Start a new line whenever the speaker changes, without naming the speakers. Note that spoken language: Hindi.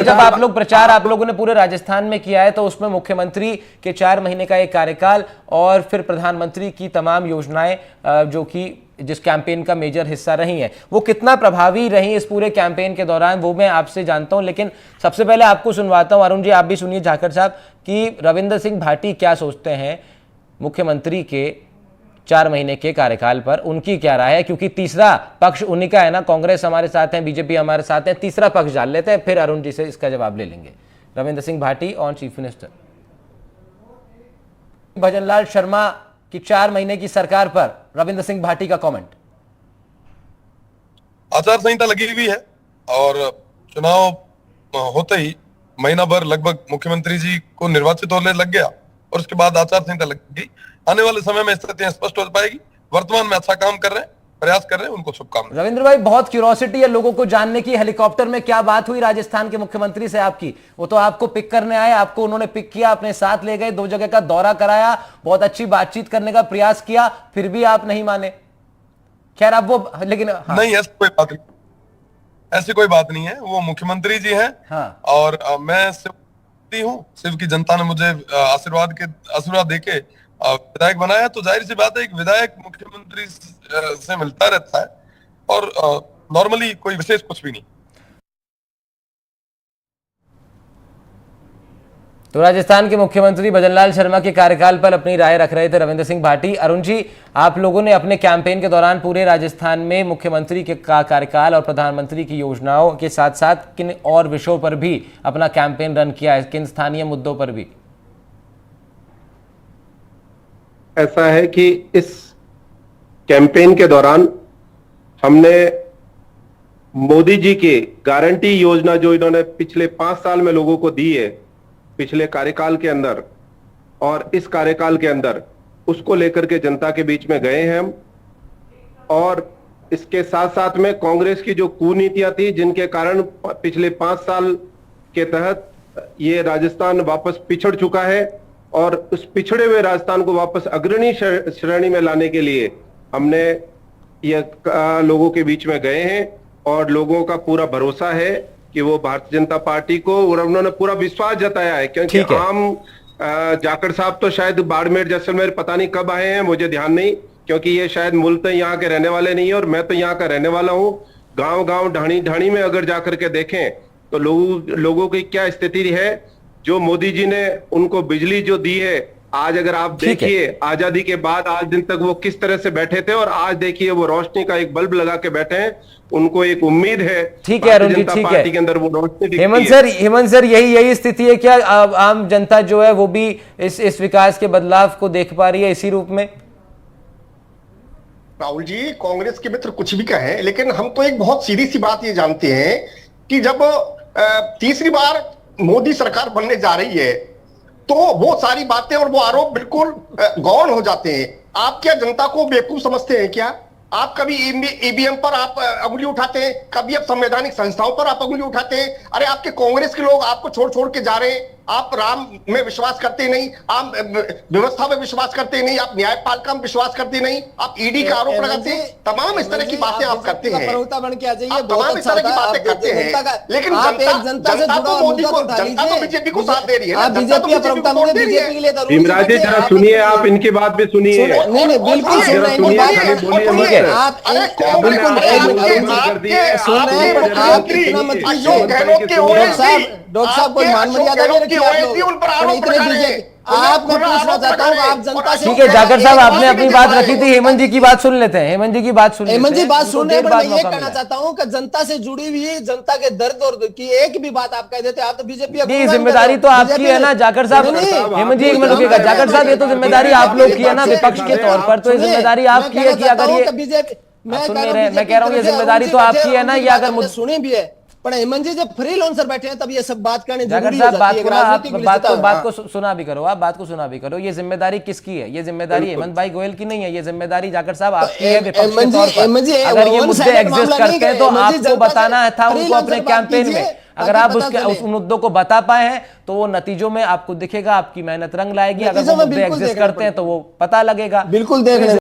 जब आप लोग प्रचार आप लोगों ने पूरे राजस्थान में किया है तो उसमें मुख्यमंत्री के 4 महीने का एक कार्यकाल और फिर प्रधानमंत्री की तमाम योजनाएं जो कि जिस कैंपेन का मेजर हिस्सा रही हैं, वो कितना प्रभावी रही इस पूरे कैंपेन के दौरान, वो मैं आपसे जानता हूं। लेकिन सबसे पहले आपको सुनवाता हूं। अरुण जी, आप भी सुनिए जाखड़ साहब कि रविंद्र सिंह भाटी क्या सोचते हैं मुख्यमंत्री के 4 महीने के कार्यकाल पर, उनकी क्या राय है, क्योंकि तीसरा पक्ष उन्हीं का है ना। कांग्रेस हमारे साथ है, बीजेपी हमारे साथ है, तीसरा पक्ष डाल लेते हैं, फिर अरुण जी से इसका जवाब ले लेंगे। Ravindra Singh Bhati on chief minister. Bhajanlal Sharma की 4 महीने की सरकार पर रविंद्र सिंह भाटी का कमेंट।
आचार संहिता लगी हुई है और चुनाव होते ही महीना भर लगभग मुख्यमंत्री जी को निर्वाचित होने लग गया और उसके बाद आचार संहिता लग गई। आने वाले समय में स्थितियां स्पष्ट हो पाएगी। वर्तमान में अच्छा काम कर रहे हैं, प्रयास कर रहे हैं, उनको शुभकामनाएं।
रविंद्र भाई, बहुत क्यूरोसिटी है लोगों को जानने की, हेलीकॉप्टर में क्या बात हुई राजस्थान के मुख्यमंत्री से आपकी? वो तो आपको पिक करने आए, आपको उन्होंने पिक किया, अपने साथ ले गए, 2 जगह का दौरा कराया, बहुत अच्छी बातचीत करने का प्रयास किया, फिर भी आप नहीं माने। खैर आप वो, लेकिन हाँ।
नहीं, ऐसी कोई बात नहीं, ऐसी कोई बात नहीं है। वो मुख्यमंत्री जी हैं।
हाँ।
और मैं शिव हूँ, शिव की जनता ने मुझे आशीर्वाद देके विधायक बनाया, तो जाहिर सी बात है एक विधायक मुख्यमंत्री से मिलता रहता है और नॉर्मली कोई विशेष कुछ भी नहीं।
तो राजस्थान के मुख्यमंत्री भजनलाल शर्मा के कार्यकाल पर अपनी राय रख रहे थे रविंद्र सिंह भाटी। अरुण जी, आप लोगों ने अपने कैंपेन के दौरान पूरे राजस्थान में मुख्यमंत्री के कार्यकाल और प्रधानमंत्री की योजनाओं के साथ साथ किन और विषयों पर भी अपना कैंपेन रन किया है, किन स्थानीय मुद्दों पर भी?
ऐसा है कि इस कैंपेन के दौरान हमने मोदी जी की गारंटी योजना जो इन्होंने पिछले 5 साल में लोगों को दी है, पिछले कार्यकाल के अंदर और इस कार्यकाल के अंदर, उसको लेकर के जनता के बीच में गए हैं हम। और इसके साथ साथ में कांग्रेस की जो कुनीतियां थी, जिनके कारण पिछले 5 साल के तहत ये राजस्थान वापस पिछड़ चुका है, और उस पिछड़े हुए राजस्थान को वापस अग्रणी श्रेणी में लाने के लिए हमने ये लोगों के बीच में गए हैं। और लोगों का पूरा भरोसा है कि वो भारतीय जनता पार्टी को, और उन्होंने पूरा विश्वास जताया है। क्योंकि आम जाखड़ साहब तो शायद बाड़मेर जैसलमेर पता नहीं कब आए हैं, मुझे ध्यान नहीं, क्योंकि ये शायद मूलतः यहाँ के रहने वाले नहीं है, और मैं तो यहाँ का रहने वाला हूँ। गांव ढाणी ढाणी में अगर जाकर के देखें तो लोगों की क्या स्थिति है। जो मोदी जी ने उनको बिजली जो दी है, आज अगर आप देखिए आजादी के बाद आज दिन तक वो किस तरह से बैठे थे, और आज देखिए वो रोशनी का एक बल्ब लगा के बैठे हैं। उनको एक उम्मीद है।
ठीक है अरुण जी, ठीक है।
के अंदर वो रोशनी।
हेमंत सर, यही स्थिति है क्या? आम जनता जो है वो भी इस विकास के बदलाव को देख पा रही है इसी रूप में?
राहुल जी, कांग्रेस के मित्र कुछ भी कहें, लेकिन हम तो एक बहुत सीधी सी बात ये जानते हैं कि जब तीसरी बार मोदी सरकार बनने जा रही है तो वो सारी बातें और वो आरोप बिल्कुल गौण हो जाते हैं। आप क्या जनता को बेवकूफ समझते हैं क्या? आप कभी ईवीएम पर आप अंगुली उठाते हैं, कभी आप संवैधानिक संस्थाओं पर आप अंगुली उठाते हैं। अरे आपके कांग्रेस के लोग आपको छोड़ के जा रहे हैं। आप राम में विश्वास करते नहीं, आप व्यवस्था में विश्वास करते नहीं, आप न्यायपालिका में विश्वास करते नहीं, आप ईडी का आरोप लगाते हैं, तमाम इस तरह की बातें आप करते हैं, तमाम इस तरह की बातें करते हैं। लेकिन जनता तो मोदी को, जनता तो बीजेपी को साथ दे रही है, जनता तो बीजेपी को वोट दे रही है।
भीमराज जी, जरा सुनिए, आप इनकी बात भी सुनिए।
नहीं, बिल्कुल डॉक्टर साहब को मान मर्यादा में रखिए आप। मैं पूछना चाहता हूँ आप जनता से।
ठीक है जाखड़ साहब, आपने अपनी बात रखी थी, हेमंत जी की बात सुन लेते हैं। हेमंत जी की बात सुन,
हेमंत जी बात सुन रहे हैं, मैं ये कहना चाहता हूँ कि जनता से जुड़ी हुई, जनता के दर्द और की एक भी बात आप कह देते आप तो बीजेपी।
जिम्मेदारी तो आपकी है ना जाखड़ साहब। हेमंत जी एक मिनट रुकिएगा। जाखड़ साहब, ये तो जिम्मेदारी आप लोग की है ना विपक्ष के तौर पर, तो ये जिम्मेदारी आपकी है कि अगर ये
बीजेपी,
मैं कह रहा हूँ ये जिम्मेदारी तो आपकी है ना, ये अगर मुझे
सुनी भी है। पर हेमंत जी जब फ्री लॉन्सर बैठे हैं तब ये सब बात करनी जरूरी
हो जाती है। बात को सुना भी करो, आप बात को सुना भी करो। ये जिम्मेदारी किसकी है? ये जिम्मेदारी हेमंत भाई गोयल की नहीं है, ये जिम्मेदारी जाखड़ साहब आपकी है विपक्ष के तौर पर। अगर ये मुद्दे एग्जिस्ट करते हैं तो आपको बताना था उनको अपने कैंपेन में। अगर आप उस मुद्दों को बता पाए हैं तो वो नतीजों में आपको दिखेगा, आपकी मेहनत रंग लाएगी। अगर वो मुद्दे एग्जिस्ट करते हैं तो वो पता लगेगा।
बिल्कुल देख